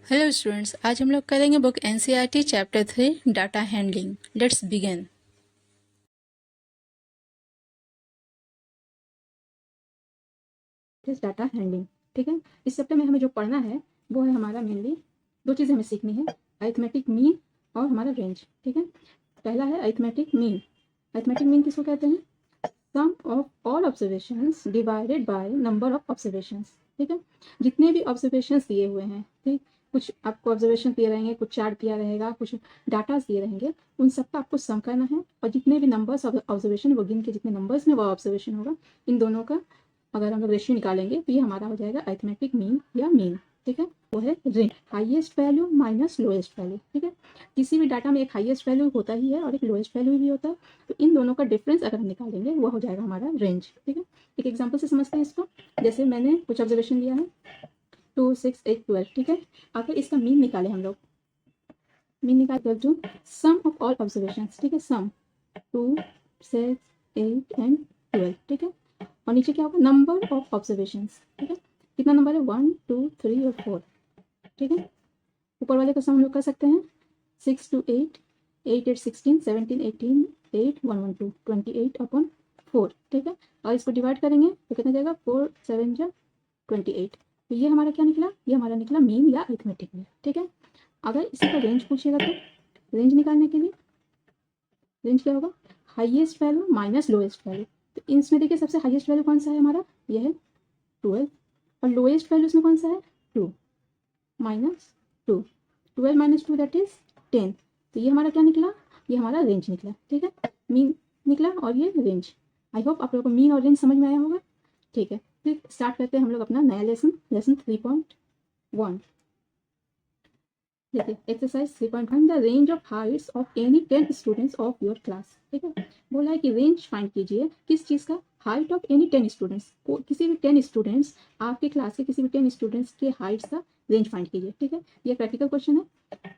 Hello students, आज हम लोग करेंगे book NCERT chapter 3 data handling. Let's begin. Data handling. ठीक है, इस चैप्टर में हमें जो पढ़ना है वो है हमारा मेनली दो चीज़ें हमें सीखनी है, अरिथमेटिक मीन और हमारा रेंज। ठीक है, पहला है अरिथमेटिक मीन। अरिथमेटिक मीन किसको कहते हैं? Sum of all observations divided by number of observations. ठीक है, जितने भी ऑब्जर्वेशंस दिए हुए हैं, ठीक, कुछ आपको ऑब्जर्वेशन दिए रहेंगे, कुछ चार्ट दिया रहेगा, कुछ डाटा दिए रहेंगे, उन सबका आपको सम करना है और जितने भी नंबर्स ऑफ ऑब्जर्वेशन वो गिन के जितने नंबर्स में वो ऑब्जर्वेशन होगा, इन दोनों का अगर हम लोग रेशियो निकालेंगे तो ये हमारा हो जाएगा अरिथमेटिक मीन या मीन। ठीक है, वो है range, highest value minus lowest value. ठीक है, किसी भी डाटा में एक हाईएस्ट वैल्यू होता ही है और एक लोएस्ट वैल्यू भी होता है, तो इन दोनों का डिफरेंस अगर हम निकालेंगे वो हो जाएगा हमारा रेंज। ठीक है, एक एग्जांपल से समझते हैं इसको। जैसे मैंने कुछ ऑब्जर्वेशन लिया है 2, 6, 8, 12। ठीक है, अगर इसका मीन निकाले हम लोग, मीन निकाल to sum of all observation. ठीक है, सम 2, 6, 8 एंड 12। ठीक है, और नीचे क्या होगा? Number of observations. ठीक है, कितना नंबर है? 1, 2, 3 और 4। ठीक है, ऊपर वाले का सम हम लोग कर सकते हैं 6 to 8, 8 8 16, 17 18, 8 1 1 2, 28 अपॉन 4। ठीक है, और इसको डिवाइड करेंगे तो कितना जाएगा? 4 7 जा 28। तो ये हमारा क्या निकला? ये हमारा निकला मीन या अरिथमेटिक मीन। ठीक है, अगर इसी का रेंज पूछेगा तो रेंज निकालने के लिए रेंज क्या होगा? Highest value minus lowest value. तो इसमें देखिए सबसे हाईएस्ट वैल्यू कौन सा है हमारा? ये है 12, और लोएस्ट वैल्यू इसमें कौन सा है? 2 माइनस 2। 12 minus 2 that is 10। तो ये हमारा क्या निकला? ये हमारा रेंज निकला। ठीक है, मीन निकला और ये रेंज। आई होप आप लोगों को मीन और रेंज समझ में आया होगा। ठीक है, फिर स्टार्ट करते हैं हम लोग अपना नया लेसन 3.1। देखिए exercise 3.1, the range of Heights of any 10 students of your class. ठीक है, बोला है कि रेंज फाइंड कीजिए किस चीज़ का? हाइट ऑफ एनी 10 स्टूडेंट्स, को किसी भी 10 स्टूडेंट्स, आपके क्लास के किसी भी 10 स्टूडेंट्स के हाइट्स का रेंज फाइंड कीजिए। ठीक है, ये प्रैक्टिकल क्वेश्चन है,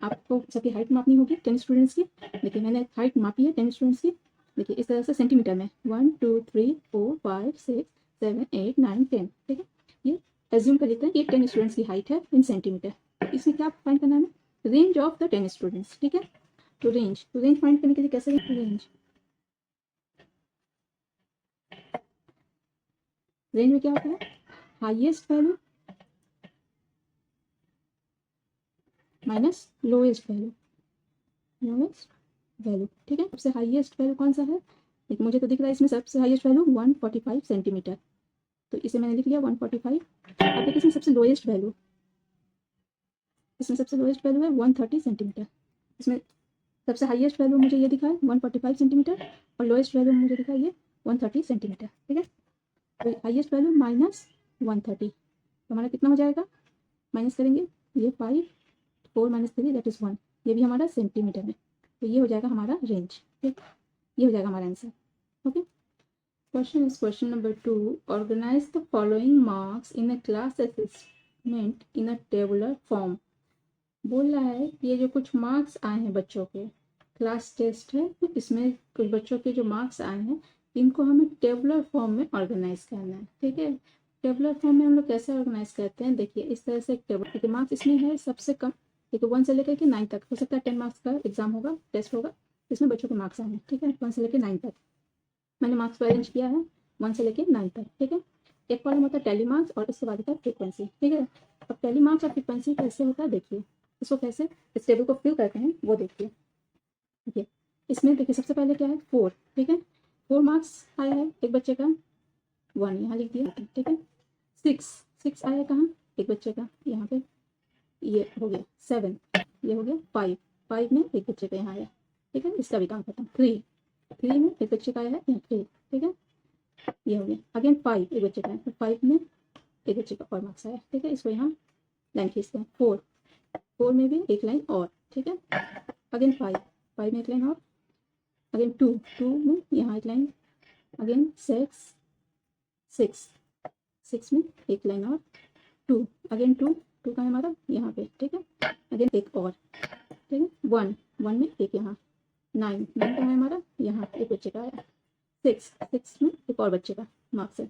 आपको सबकी हाइट मापनी होगी 10 स्टूडेंट्स की। देखिए मैंने हाइट मापी है 10 स्टूडेंट्स की। देखिए इस तरह से सेंटीमीटर में 1 2 3 4 5 6 7 8 9 10। ठीक है, ये एज्यूम कर लेते हैं कि 10 स्टूडेंट्स की हाइट है इन सेंटीमीटर। तो इसमें क्या फाइंड करना है? Range of the 10 students. ठीक है, तो रेंज फाइंड करने के लिए कैसे रेंज में क्या होता है? Highest value minus lowest value. ठीक है, सबसे हाईएस्ट वैल्यू कौन सा है? एक मुझे तो दिख रहा है इसमें सबसे हाईएस्ट वैल्यू 145 सेंटीमीटर, तो इसे मैंने लिख लिया 145। अब देखिए इसमें सबसे लोएस्ट वैल्यू, इसमें सबसे लोएस्ट वैल्यू है 130 सेंटीमीटर। इसमें सबसे हाईएस्ट वैल्यू मुझे ये दिखा है 145 सेंटीमीटर और लोएस्ट वैल्यू मुझे दिखा है ये 130 सेंटीमीटर। ठीक है, तो हाईएस्ट वैल्यू माइनस 130, तो हमारा कितना हो जाएगा? माइनस करेंगे ये 5, 4 माइनस 3 दैट इज 1। ये भी हमारा सेंटीमीटर में, तो ये हो जाएगा हमारा रेंज। ठीक, ये हो जाएगा हमारा answer. Okay, question is question number 2, organise the following marks in a class assessment in a tabular form. बोल रहा है कि ये जो कुछ मार्क्स आए हैं बच्चों के, क्लास टेस्ट है, तो इसमें कुछ बच्चों के जो मार्क्स आए हैं इनको हमें टेबुलर फॉर्म में ऑर्गेनाइज करना है। ठीक है, टेबुलर फॉर्म में हम लोग कैसे ऑर्गेनाइज करते हैं? देखिए इस तरह से एक टेबल, देखिए मार्क्स इसमें है सबसे कम, देखिए 1 से लेकर के 9 तक, हो सकता है 10 मार्क्स का एग्जाम होगा, टेस्ट होगा, इसमें बच्चों के मार्क्स आए हैं। ठीक है, 1 से लेकर 9 तक मैंने मार्क्स को अरेंज किया है, 1 से लेकर 9 तक। ठीक है, एक कॉलम होता है टेली मार्क्स और उसके बाद होता है फ्रीक्वेंसी। ठीक है, अब टेली मार्क्स और फ्रीक्वेंसी कैसे होता है देखिए, इसको कैसे इस टेबल को फिल करते हैं वो देखिए। ठीक है, इसमें देखिए सबसे पहले क्या है? 4। ठीक है, 4 मार्क्स आया है एक बच्चे का, 1 यहाँ लिख दिया। ठीक है, 6 आया कहाँ? एक बच्चे का यहाँ पे, ये हो गया 7, ये हो गया 5 में एक बच्चे का यहाँ आया। ठीक है, इसका भी काम खत्म। 3 में एक बच्चे का आया है यहाँ 3। ठीक है, ये हो गया अगेन 5, एक बच्चे का है, 5 में एक बच्चे का और मार्क्स आया। ठीक है, इसको यहाँ लाइन खींचते हैं। 4 में भी एक लाइन और। ठीक है, अगेन 5 में एक लाइन और, अगेन 2 में यहाँ एक लाइन, अगेन 6 में एक लाइन और 2, अगेन 2 का है हमारा यहाँ पे। ठीक है, अगेन एक और। ठीक है, 1 में एक यहाँ, 9 का है हमारा यहाँ, एक बच्चे का आया। 6 में एक और बच्चे का मार्क्स है,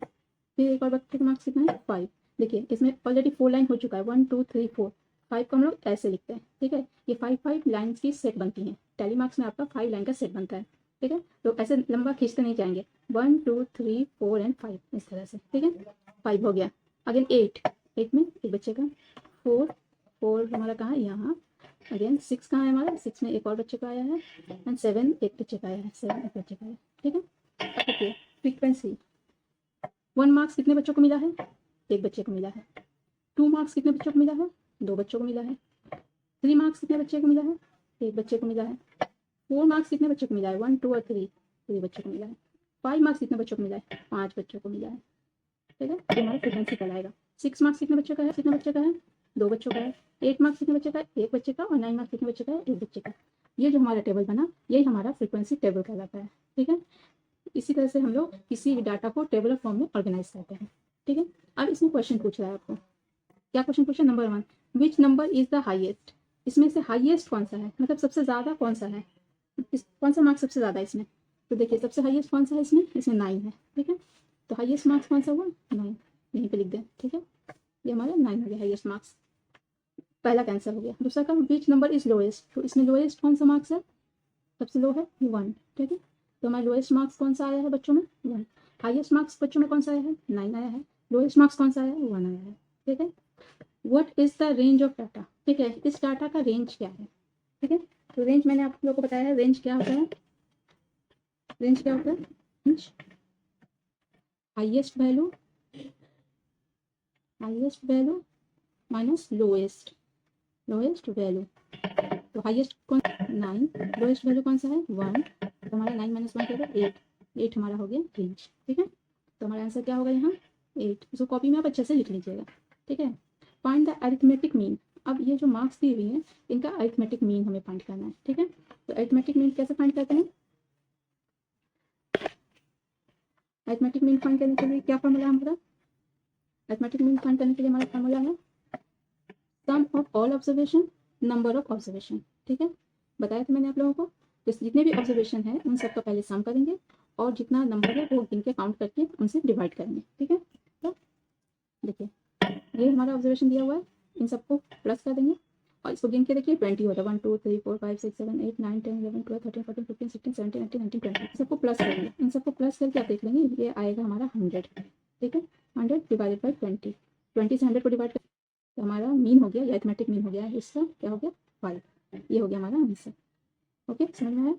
फिर एक और बच्चे का मार्क्स कितना है? 5। देखिए इसमें ऑलरेडी 4 लाइन हो चुका है, 1 2 3 4, 5 को हम लोग ऐसे लिखते हैं, ठीक है। ये 5 लाइन्स की सेट बनती हैं। टैली मार्क्स में आपका 5 लाइन का सेट बनता है, ठीक है। तो ऐसे लंबा खींचते नहीं जाएंगे, 1 2 3 4 एंड 5 इस तरह से, ठीक है। 5 हो गया। अगेन 8 में एक बच्चे का, 4 हमारा कहाँ है, यहाँ। अगेन 6 कहाँ है हमारा, 6 में एक और बच्चे का आया है, एंड 7 एक बच्चे का आया है, 7 एक बच्चे का आया है, ठीक है। ओके, फ्रीक्वेंसी 1 मार्क्स कितने बच्चों को मिला है, एक बच्चे को मिला है। 2 मार्क्स कितने बच्चों को मिला है, 2 बच्चों को मिला है। 3 मार्क्स कितने बच्चे को मिला है, एक बच्चे को मिला है। 4 मार्क्स कितने बच्चों को मिला है, 1 2 और 3 बच्चों को मिला है। 5 मार्क्स कितने बच्चों को मिला है, 5 बच्चों को मिला है, ठीक है। ये हमारा फ्रीक्वेंसी कहलाएगा। 6 मार्क्स कितने बच्चों का है, 2 बच्चों का है। 8 मार्क्स कितने बच्चे का है, एक बच्चे का। और 9 मार्क्स कितने बच्चे का है, एक बच्चे का। ये जो हमारा टेबल बना, यही हमारा फ्रीक्वेंसी टेबल कहलाता है, ठीक है। इसी तरह से हम लोग किसी भी डाटा को टेबलर फॉर्म में ऑर्गेनाइज करते हैं, ठीक है। अब इसमें क्वेश्चन पूछ रहा है आपको, क्या क्वेश्चन पूछा, number 1, which number is the highest. इसमें से हाईएस्ट कौन सा है, मतलब सबसे ज़्यादा कौन सा है, कौन सा मार्क्स सबसे ज़्यादा है इसमें। तो देखिए सबसे हाईएस्ट कौन सा है इसमें 9 है, ठीक है। तो हाईएस्ट मार्क्स कौन सा हुआ, 9, यहीं पे लिख दें, ठीक है। ये हमारा 9 हो गया हाईएस्ट मार्क्स, पहला कैंसिल हो गया। दूसरा का विच नंबर इज लोएस्ट, तो इसमें लोएस्ट कौन सा मार्क्स है, सबसे लो है 1, ठीक है। तो हमारा लोएस्ट मार्क्स कौन सा आया है बच्चों में, 1। हाईएस्ट मार्क्स बच्चों में कौन सा आया है, 9 आया है। लोएस्ट मार्क्स कौन सा आया है, 1 आया है, ठीक है। What is the range of data, ठीक है। इस डाटा का रेंज क्या है, ठीक है। तो रेंज मैंने आप लोगों को बताया है, रेंज क्या होता है, रेंज क्या होता है, range highest value minus lowest value. तो हाईएस्ट कौन, 9, लोएस्ट वैल्यू कौन सा है, 1। तो हमारा 9 माइनस 1 क्या होगा, 8 हमारा हो गया रेंज, ठीक है। तो हमारा आंसर क्या होगा यहाँ 8। इसको कॉपी में आप अच्छे से लिख लीजिएगा, ठीक है। फाइंड द अरिथमेटिक मीन, अब ये जो मार्क्स दी हुई है इनका अरिथमेटिक मीन हमें फाइंड करना है, ठीक है। तो अरिथमेटिक मीन कैसे फाइंड करते हैं, अरिथमेटिक मीन फाइंड करने के लिए क्या फॉर्मूला है हमारा, अरिथमेटिक मीन फाइंड करने के लिए हमारा फॉर्मूला है sum of all observation number of observation, ठीक है। बताया था मैंने आप लोगों को। तो जितने भी ऑब्जर्वेशन है उन सबका पहले सम करेंगे और जितना नंबर है वो इनके काउंट करके उनसे डिवाइड करेंगे, ठीक है। तो देखिए ये हमारा ऑब्जर्वेशन दिया हुआ है, इन सबको प्लस कर देंगे और इसको गिन के देखिए 20 होता है, 1 2 3 4 5 6 7 8 9 10 11 12 13 14 15 16 17 18 19 20 सबको प्लस करेंगे। इन सबको प्लस करके आप देख लेंगे ये आएगा हमारा 100, ठीक है। 100 डिवाइडेड बाई 20, 20 से 100 को डिवाइड कर तो हमारा मीन हो गया, या अरिथमेटिक मीन हो गया, इसका क्या हो गया 5। ये हो गया हमारा आंसर। ओके, समझ में आया।